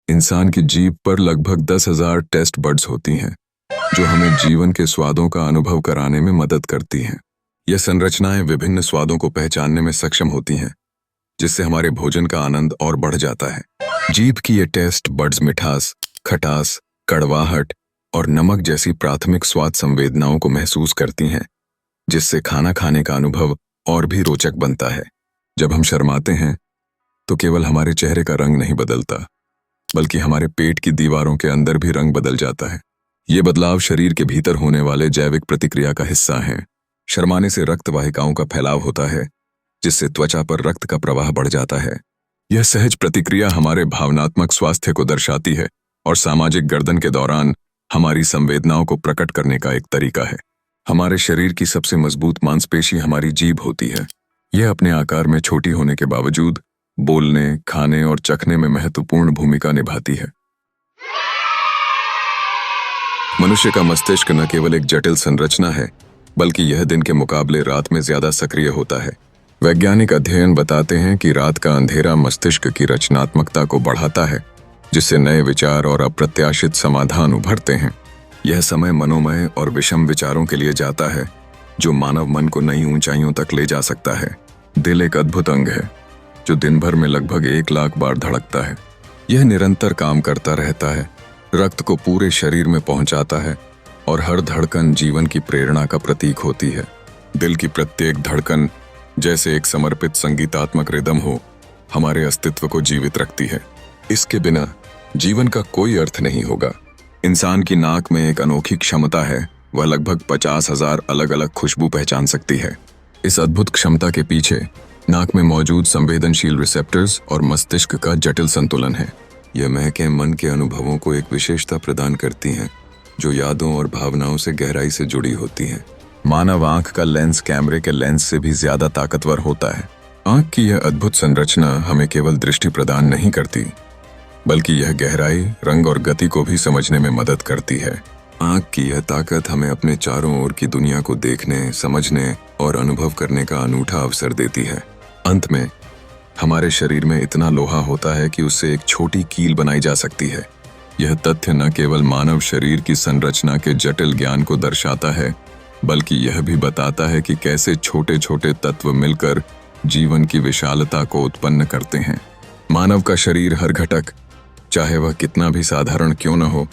इंसान की जीभ पर लगभग 10,000 टेस्ट बड्स होती हैं, जो हमें जीवन के स्वादों का अनुभव कराने में मदद करती हैं। यह संरचनाएं विभिन्न स्वादों को पहचानने में सक्षम होती हैं, जिससे हमारे भोजन का आनंद और बढ़ जाता है। जीभ की ये टेस्ट बड्स मिठास, खटास, कड़वाहट और नमक जैसी प्राथमिक स्वाद संवेदनाओं को महसूस करती हैं, जिससे खाना खाने का अनुभव और भी रोचक बनता है। जब हम शर्माते हैं, तो केवल हमारे चेहरे का रंग नहीं बदलता, बल्कि हमारे पेट की दीवारों के अंदर भी रंग बदल जाता है। ये बदलाव शरीर के भीतर होने वाले जैविक प्रतिक्रिया का हिस्सा है। शर्माने से रक्त वाहिकाओं का फैलाव होता है, जिससे त्वचा पर रक्त का प्रवाह बढ़ जाता है। यह सहज प्रतिक्रिया हमारे भावनात्मक स्वास्थ्य को दर्शाती है और सामाजिक गर्दन के दौरान हमारी संवेदनाओं को प्रकट करने का एक तरीका है। हमारे शरीर की सबसे मजबूत मांसपेशी हमारी जीभ होती है। यह अपने आकार में छोटी होने के बावजूद बोलने, खाने और चखने में महत्वपूर्ण भूमिका निभाती है। मनुष्य का मस्तिष्क न केवल एक जटिल संरचना है, बल्कि यह दिन के मुकाबले रात में ज्यादा सक्रिय होता है। वैज्ञानिक अध्ययन बताते हैं कि रात का अंधेरा मस्तिष्क की रचनात्मकता को बढ़ाता है, जिससे नए विचार और अप्रत्याशित समाधान उभरते हैं। यह समय मनोमय और विषम विचारों के लिए जाता है, जो मानव मन को नई ऊंचाइयों तक ले जा सकता है। दिल एक अद्भुत अंग है, जो दिन भर में लगभग 1 लाख बार धड़कता है। यह निरंतर काम करता रहता है, रक्त को पूरे शरीर में पहुंचाता है और हर धड़कन जीवन की प्रेरणा का प्रतीक होती है। दिल की प्रत्येक धड़कन जैसे एक समर्पित संगीतात्मक रिदम हो, हमारे अस्तित्व को जीवित रखती है। इसके बिना जीवन का कोई अर्थ नहीं होगा। इंसान की नाक में एक अनोखी क्षमता है, वह लगभग 50,000 अलग अलग खुशबू पहचान सकती है। इस अद्भुत क्षमता के पीछे नाक में मौजूद संवेदनशील रिसेप्टर्स और मस्तिष्क का जटिल संतुलन है। यह महकें मन के अनुभवों को एक विशेषता प्रदान करती हैं, जो यादों और भावनाओं से गहराई से जुड़ी होती हैं। मानव आंख का लेंस कैमरे के लेंस से भी ज्यादा ताकतवर होता है। आंख की यह अद्भुत संरचना हमें केवल दृष्टि प्रदान नहीं करती, बल्कि यह गहराई, रंग और गति को भी समझने में मदद करती है। आंख की यह ताकत हमें अपने चारों ओर की दुनिया को देखने, समझने और अनुभव करने का अनूठा अवसर देती है। अंत में हमारे शरीर में इतना लोहा होता है कि उससे एक छोटी कील बनाई जा सकती है। यह तथ्य न केवल मानव शरीर की संरचना के जटिल ज्ञान को दर्शाता है, बल्कि यह भी बताता है कि कैसे छोटे छोटे तत्व मिलकर जीवन की विशालता को उत्पन्न करते हैं। मानव का शरीर हर घटक, चाहे वह कितना भी साधारण क्यों न हो,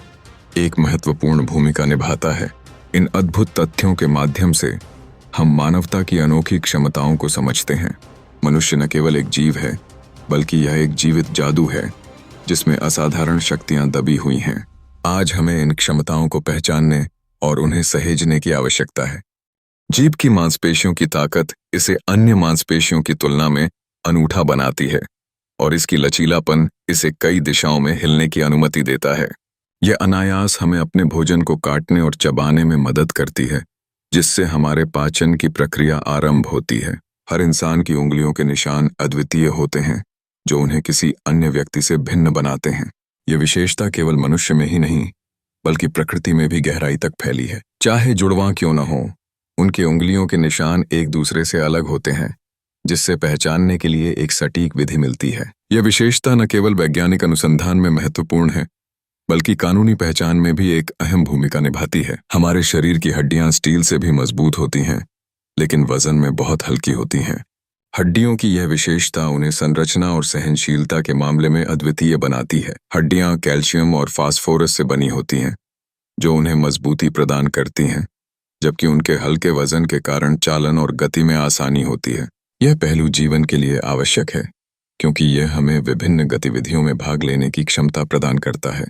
एक महत्वपूर्ण भूमिका निभाता है। इन अद्भुत तथ्यों के माध्यम से हम मानवता की अनोखी क्षमताओं को समझते हैं। मनुष्य न केवल एक जीव है, बल्कि यह एक जीवित जादू है, जिसमें असाधारण शक्तियां दबी हुई हैं। आज हमें इन क्षमताओं को पहचानने और उन्हें सहेजने की आवश्यकता है। जीभ की मांसपेशियों की ताकत इसे अन्य मांसपेशियों की तुलना में अनूठा बनाती है, और इसकी लचीलापन इसे कई दिशाओं में हिलने की अनुमति देता है। यह अनायास हमें अपने भोजन को काटने और चबाने में मदद करती है, जिससे हमारे पाचन की प्रक्रिया आरंभ होती है। हर इंसान की उंगलियों के निशान अद्वितीय होते हैं, जो उन्हें किसी अन्य व्यक्ति से भिन्न बनाते हैं। यह विशेषता केवल मनुष्य में ही नहीं, बल्कि प्रकृति में भी गहराई तक फैली है। चाहे जुड़वां क्यों न हो, उनके उंगलियों के निशान एक दूसरे से अलग होते हैं, जिससे पहचानने के लिए एक सटीक विधि मिलती है। यह विशेषता न केवल वैज्ञानिक अनुसंधान में महत्वपूर्ण है, बल्कि कानूनी पहचान में भी एक अहम भूमिका निभाती है। हमारे शरीर की हड्डियां स्टील से भी मजबूत होती हैं, लेकिन वजन में बहुत हल्की होती हैं। हड्डियों की यह विशेषता उन्हें संरचना और सहनशीलता के मामले में अद्वितीय बनाती है। हड्डियां कैल्शियम और फास्फोरस से बनी होती हैं, जो उन्हें मजबूती प्रदान करती हैं, जबकि उनके हल्के वजन के कारण चालन और गति में आसानी होती है। यह पहलू जीवन के लिए आवश्यक है, क्योंकि यह हमें विभिन्न गतिविधियों में भाग लेने की क्षमता प्रदान करता है।